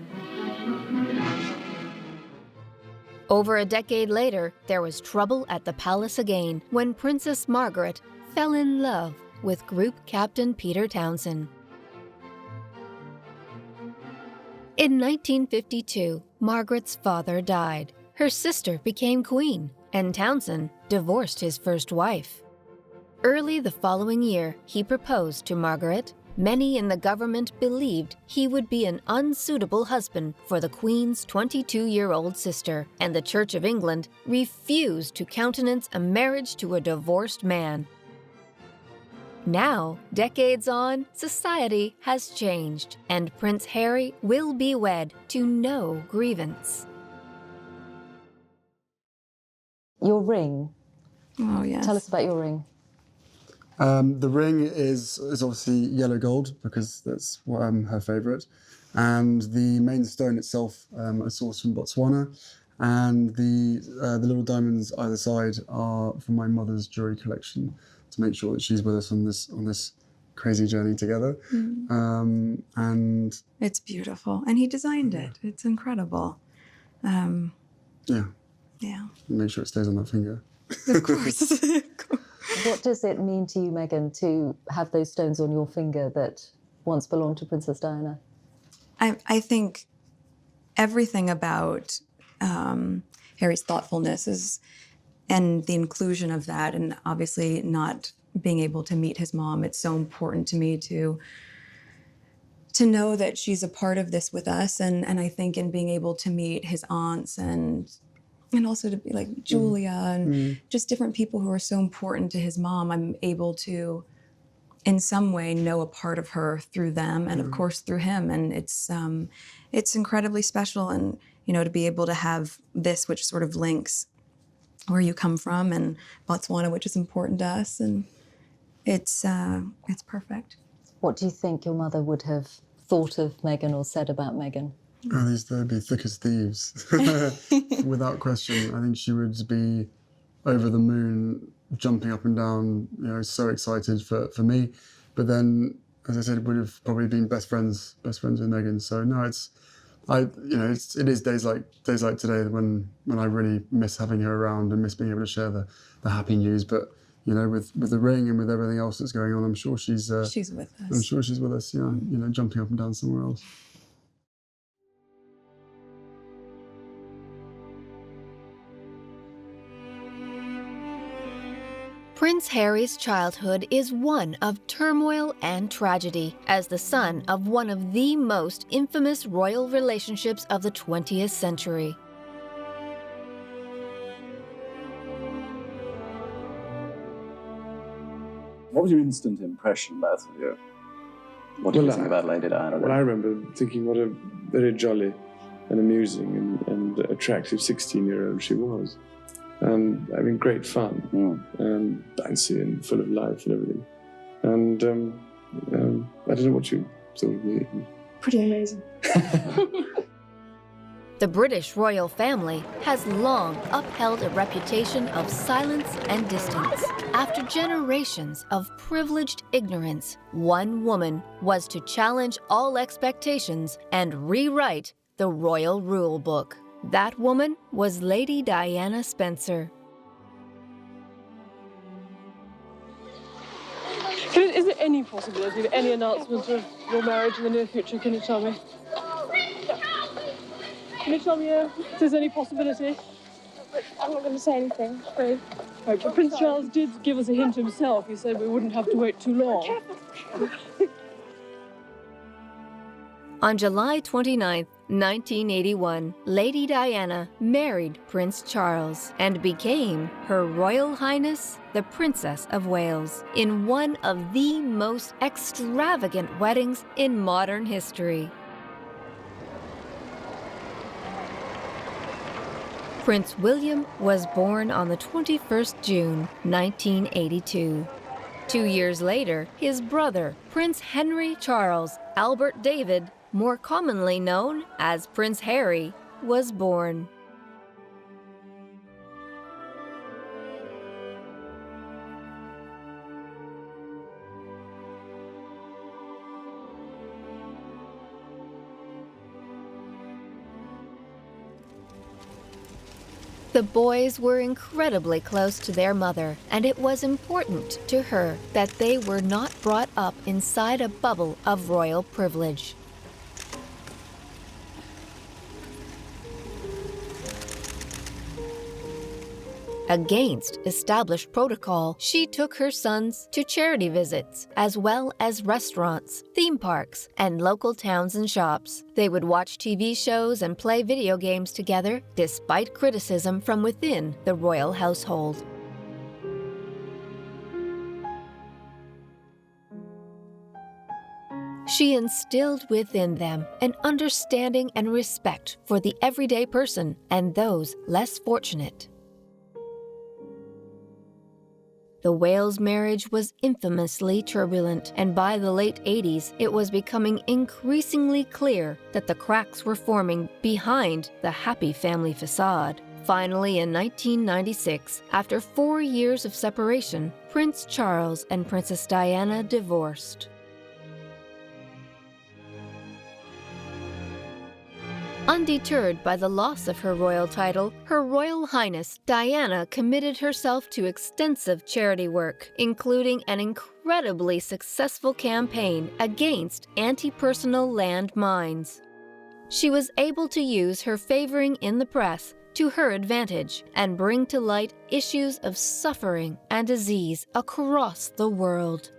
[SPEAKER 4] Over a decade later, there was trouble at the palace again when Princess Margaret fell in love with Group Captain Peter Townsend. In 1952, Margaret's father died. Her sister became queen, and Townsend divorced his first wife. Early the following year, he proposed to Margaret. Many in the government believed he would be an unsuitable husband for the Queen's 22-year-old sister, and the Church of England refused to countenance a marriage to a divorced man. Now, decades on, society has changed, and Prince Harry will be wed to no grievance.
[SPEAKER 3] Your ring.
[SPEAKER 1] Oh, yes.
[SPEAKER 3] Tell us about your ring.
[SPEAKER 2] The ring is obviously yellow gold because that's her favourite, and the main stone itself I sourced from Botswana, and the little diamonds either side are from my mother's jewellery collection to make sure that she's with us on this crazy journey together. And
[SPEAKER 1] it's beautiful, and he designed it. It's incredible.
[SPEAKER 2] Yeah. Make sure it stays on that finger.
[SPEAKER 1] Of course.
[SPEAKER 3] What does it mean to you, Meghan, to have those stones on your finger that once belonged to Princess Diana?
[SPEAKER 1] I think everything about Harry's thoughtfulness and the inclusion of that, and obviously not being able to meet his mom, it's so important to me to know that she's a part of this with us, and I think in being able to meet his aunts and also to be like Julia and just different people who are so important to his mom, I'm able to, in some way, know a part of her through them and, of course, through him. And it's incredibly special. And to be able to have this, which sort of links where you come from, and Botswana, which is important to us, and it's perfect.
[SPEAKER 3] What do you think your mother would have thought of Meghan or said about Meghan?
[SPEAKER 2] Oh, they'd be thick as thieves, without question. I think she would be over the moon, jumping up and down, so excited for me. But then, as I said, would have probably been best friends with Meghan. So no, it is days like today when I really miss having her around and miss being able to share the happy news. But with the ring and with everything else that's going on, I'm sure she's
[SPEAKER 1] with us.
[SPEAKER 2] I'm sure she's with us. Jumping up and down somewhere else.
[SPEAKER 4] Prince Harry's childhood is one of turmoil and tragedy. As the son of one of the most infamous royal relationships of the 20th century.
[SPEAKER 21] What was your instant impression, Matthew? What did you think about Lady Diana?
[SPEAKER 22] Well, I remember thinking what a very jolly and amusing and attractive 16-year-old she was. And having great fun, and bouncy and full of life and everything. And I don't know what you thought of me.
[SPEAKER 7] Pretty amazing.
[SPEAKER 4] The British royal family has long upheld a reputation of silence and distance. After generations of privileged ignorance, one woman was to challenge all expectations and rewrite the royal rule book. That woman was Lady Diana Spencer.
[SPEAKER 23] Is there any possibility of any announcement of your marriage in the near future? Can you tell me? Can you tell me if there's any possibility?
[SPEAKER 7] I'm not going to say anything.
[SPEAKER 23] Right, but Prince Charles did give us a hint himself. He said we wouldn't have to wait too long.
[SPEAKER 4] On July 29, 1981, Lady Diana married Prince Charles and became Her Royal Highness the Princess of Wales in one of the most extravagant weddings in modern history. Prince William was born on the 21st June, 1982. 2 years later, his brother, Prince Henry Charles Albert David, more commonly known as Prince Harry, was born. The boys were incredibly close to their mother, and it was important to her that they were not brought up inside a bubble of royal privilege. Against established protocol, she took her sons to charity visits, as well as restaurants, theme parks, and local towns and shops. They would watch TV shows and play video games together, despite criticism from within the royal household. She instilled within them an understanding and respect for the everyday person and those less fortunate. The Wales marriage was infamously turbulent, and by the late 80s, it was becoming increasingly clear that the cracks were forming behind the happy family facade. Finally, in 1996, after 4 years of separation, Prince Charles and Princess Diana divorced. Undeterred by the loss of her royal title, Her Royal Highness Diana committed herself to extensive charity work, including an incredibly successful campaign against anti-personal land mines. She was able to use her favoring in the press to her advantage and bring to light issues of suffering and disease across the world.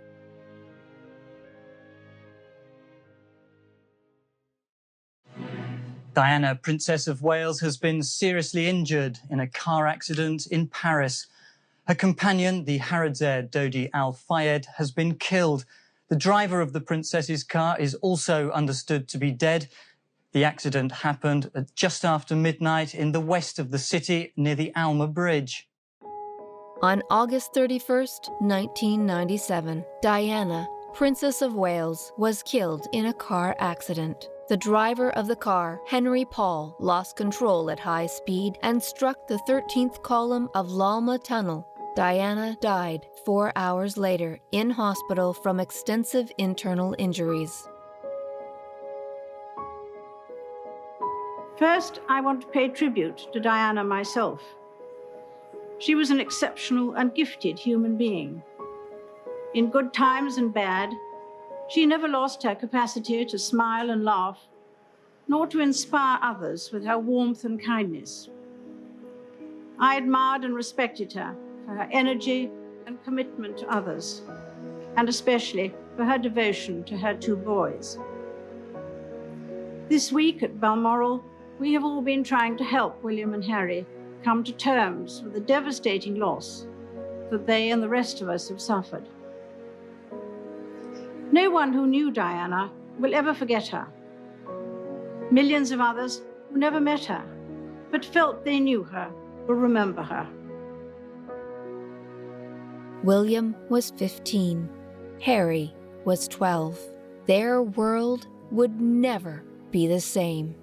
[SPEAKER 24] Diana, Princess of Wales, has been seriously injured in a car accident in Paris. Her companion, the Harrods heir Dodi Al Fayed, has been killed. The driver of the princess's car is also understood to be dead. The accident happened at just after midnight in the west of the city near the Alma Bridge.
[SPEAKER 4] On August 31st, 1997, Diana, Princess of Wales, was killed in a car accident. The driver of the car, Henry Paul, lost control at high speed and struck the 13th column of Lalma Tunnel. Diana died 4 hours later in hospital from extensive internal injuries.
[SPEAKER 5] First, I want to pay tribute to Diana myself. She was an exceptional and gifted human being. In good times and bad, she never lost her capacity to smile and laugh, nor to inspire others with her warmth and kindness. I admired and respected her for her energy and commitment to others, and especially for her devotion to her 2 boys. This week at Balmoral, we have all been trying to help William and Harry come to terms with the devastating loss that they and the rest of us have suffered. No one who knew Diana will ever forget her. Millions of others who never met her, but felt they knew her, will remember her.
[SPEAKER 4] William was 15. Harry was 12. Their world would never be the same.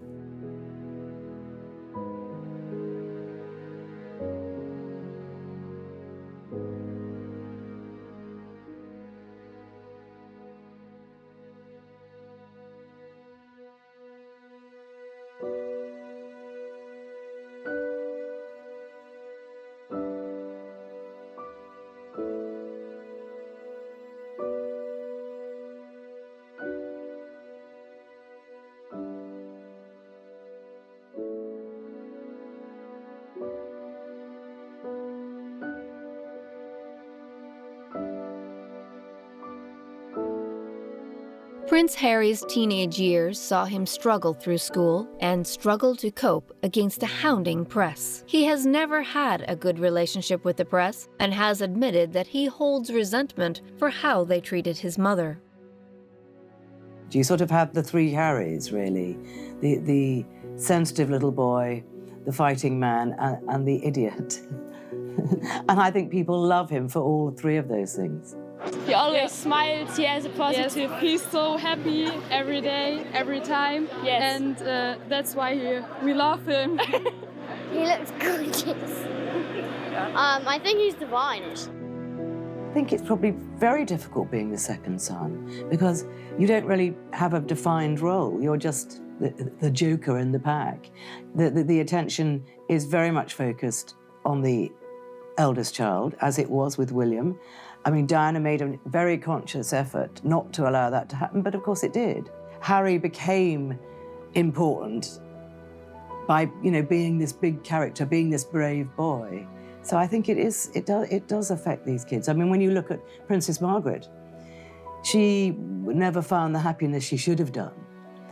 [SPEAKER 4] Prince Harry's teenage years saw him struggle through school and struggle to cope against a hounding press. He has never had a good relationship with the press and has admitted that he holds resentment for how they treated his mother.
[SPEAKER 6] You sort of have the 3 Harrys, really. The sensitive little boy, the fighting man, and the idiot. And I think people love him for all 3 of those things.
[SPEAKER 9] He always smiles, he has a positive, he's so happy every day, every time. Yes. And that's why we love him.
[SPEAKER 8] He looks gorgeous. I think he's divine.
[SPEAKER 6] I think it's probably very difficult being the second son because you don't really have a defined role. You're just the joker in the pack. The attention is very much focused on the eldest child, as it was with William. I mean, Diana made a very conscious effort not to allow that to happen, but of course it did. Harry became important by, being this big character, being this brave boy. So I think it does affect these kids. I mean, when you look at Princess Margaret, she never found the happiness she should have done.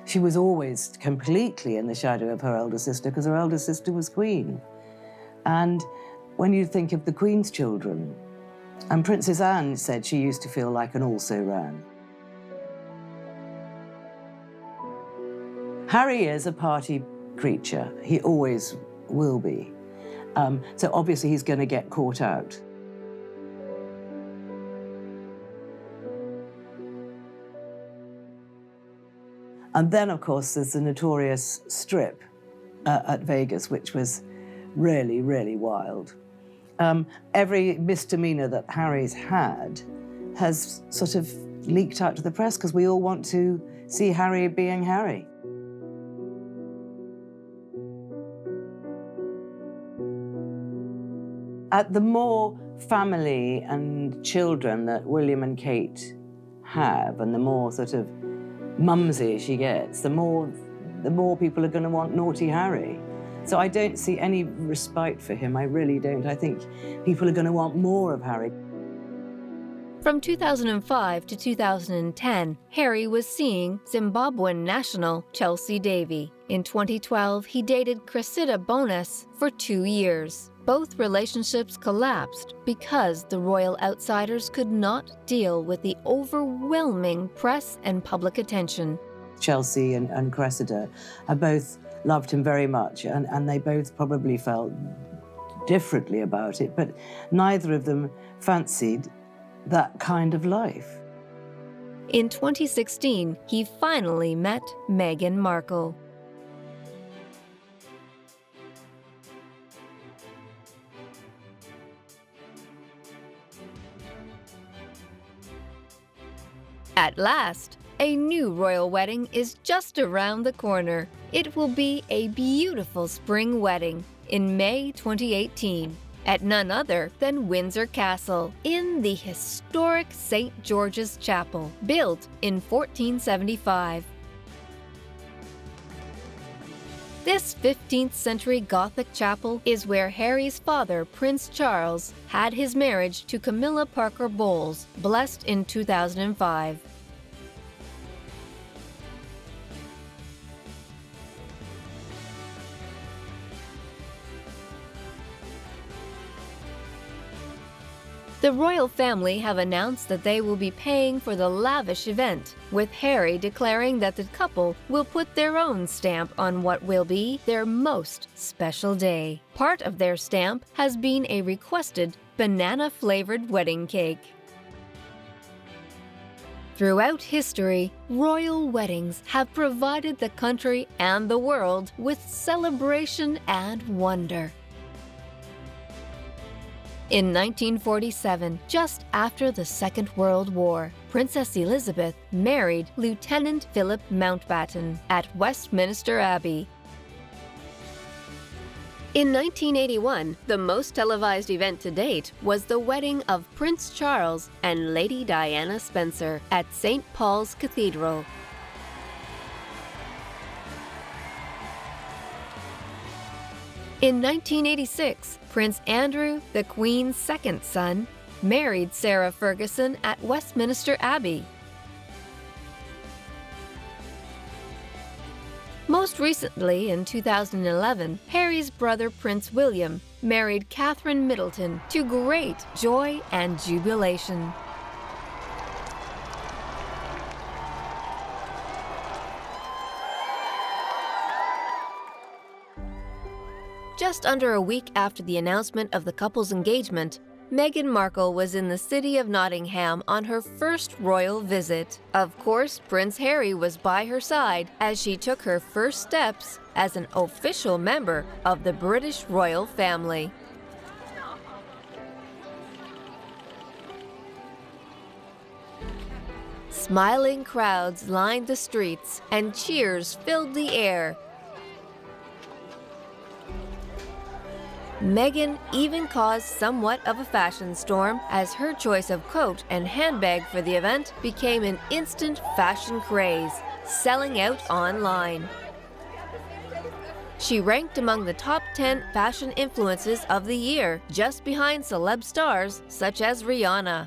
[SPEAKER 6] She was always completely in the shadow of her elder sister because her elder sister was Queen. And when you think of the Queen's children, and Princess Anne said she used to feel like an also-ran. Harry is a party creature. He always will be. So obviously he's going to get caught out. And then, of course, there's the notorious strip at Vegas, which was really, really wild. Every misdemeanor that Harry's had has sort of leaked out to the press because we all want to see Harry being Harry. The more family and children that William and Kate have, and the more sort of mumsy she gets, the more people are going to want naughty Harry. So I don't see any respite for him, I really don't. I think people are going to want more of Harry.
[SPEAKER 4] From 2005 to 2010, Harry was seeing Zimbabwean national Chelsea Davy. In 2012, he dated Cressida Bonas for 2 years. Both relationships collapsed because the royal outsiders could not deal with the overwhelming press and public attention.
[SPEAKER 6] Chelsea and Cressida, have both loved him very much, and they both probably felt differently about it, but neither of them fancied that kind of life.
[SPEAKER 4] In 2016, he finally met Meghan Markle. At last, a new royal wedding is just around the corner. It will be a beautiful spring wedding in May 2018 at none other than Windsor Castle in the historic St. George's Chapel, built in 1475. This 15th century Gothic chapel is where Harry's father, Prince Charles, had his marriage to Camilla Parker Bowles, blessed in 2005. The royal family have announced that they will be paying for the lavish event, with Harry declaring that the couple will put their own stamp on what will be their most special day. Part of their stamp has been a requested banana-flavored wedding cake. Throughout history, royal weddings have provided the country and the world with celebration and wonder. In 1947, just after the Second World War, Princess Elizabeth married Lieutenant Philip Mountbatten at Westminster Abbey. In 1981, the most televised event to date was the wedding of Prince Charles and Lady Diana Spencer at St. Paul's Cathedral. In 1986, Prince Andrew, the Queen's second son, married Sarah Ferguson at Westminster Abbey. Most recently, in 2011, Harry's brother Prince William married Catherine Middleton to great joy and jubilation. Just under a week after the announcement of the couple's engagement, Meghan Markle was in the city of Nottingham on her first royal visit. Of course, Prince Harry was by her side as she took her first steps as an official member of the British royal family. Smiling crowds lined the streets and cheers filled the air. Meghan even caused somewhat of a fashion storm as her choice of coat and handbag for the event became an instant fashion craze, selling out online. She ranked among the top 10 fashion influences of the year, just behind celeb stars such as Rihanna.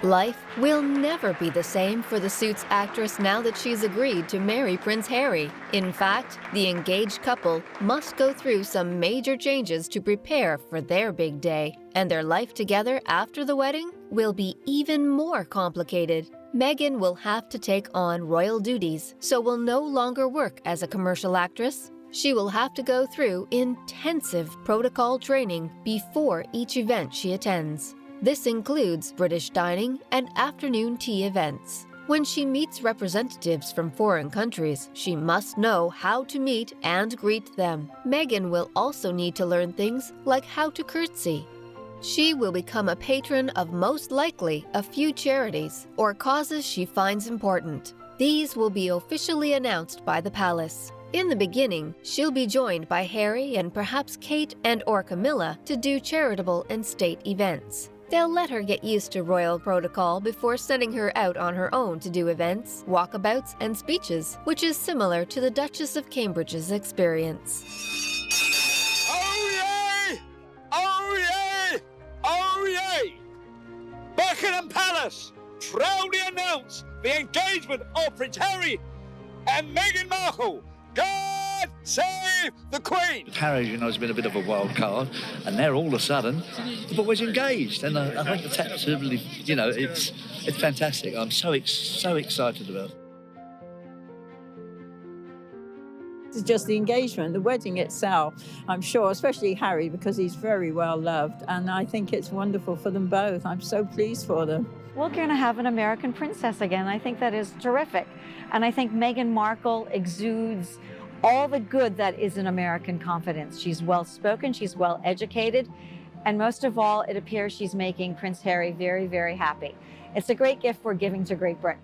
[SPEAKER 4] Life will never be the same for the Suits actress now that she's agreed to marry Prince Harry. In fact, the engaged couple must go through some major changes to prepare for their big day, and their life together after the wedding will be even more complicated. Meghan will have to take on royal duties, so will no longer work as a commercial actress. She will have to go through intensive protocol training before each event she attends. This includes British dining and afternoon tea events. When she meets representatives from foreign countries, she must know how to meet and greet them. Meghan will also need to learn things like how to curtsy. She will become a patron of most likely a few charities or causes she finds important. These will be officially announced by the palace. In the beginning, she'll be joined by Harry and perhaps Kate and/or Camilla to do charitable and state events. They'll let her get used to royal protocol before sending her out on her own to do events, walkabouts, and speeches, which is similar to the Duchess of Cambridge's experience.
[SPEAKER 10] Oh yay! Oh yay! Oh yay! Buckingham Palace proudly announce the engagement of Prince Harry and Meghan Markle. God God save the Queen!
[SPEAKER 12] Harry, you know, has been a bit of a wild card, and now all of a sudden, the boy's engaged, and I think that's absolutely, you know, it's fantastic. I'm so excited about it.
[SPEAKER 13] It's just the engagement, the wedding itself, I'm sure, especially Harry, because he's very well loved, and I think it's wonderful for them both. I'm so pleased for them.
[SPEAKER 14] We're going to have an American princess again. I think that is terrific. And I think Meghan Markle exudes all the good that is an American confidence. She's well-spoken, she's well-educated, and most of all, it appears she's making Prince Harry very, very happy. It's a great gift we're giving to Great Britain.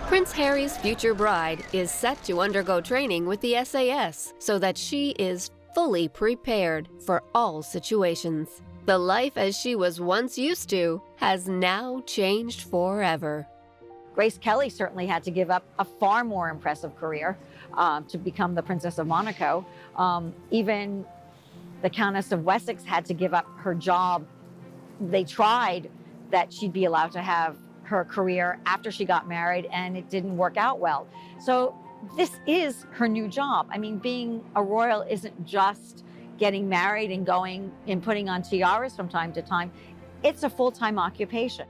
[SPEAKER 4] Prince Harry's future bride is set to undergo training with the SAS so that she is fully prepared for all situations. The life as she was once used to has now changed forever.
[SPEAKER 14] Grace Kelly certainly had to give up a far more impressive career to become the Princess of Monaco. Even the Countess of Wessex had to give up her job. They tried that she'd be allowed to have her career after she got married, and it didn't work out well. So this is her new job. I mean, being a royal isn't just getting married and going and putting on tiaras from time to time. It's a full-time occupation.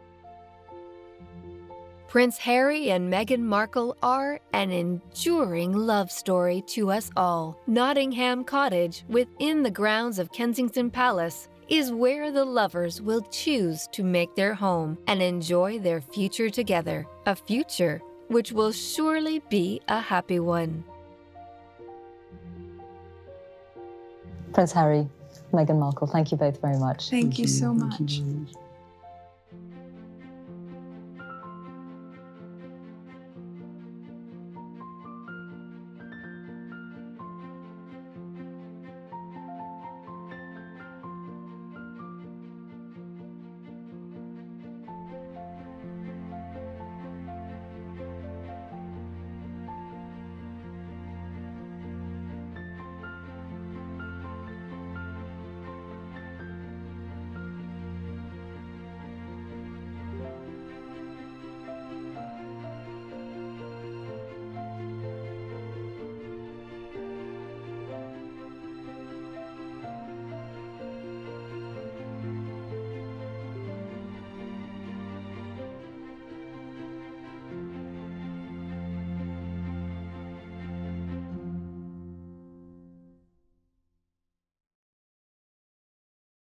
[SPEAKER 4] Prince Harry and Meghan Markle are an enduring love story to us all. Nottingham Cottage, within the grounds of Kensington Palace, is where the lovers will choose to make their home and enjoy their future together. A future which will surely be a happy one.
[SPEAKER 3] Prince Harry, Meghan Markle, thank you both very much.
[SPEAKER 1] Thank you so much.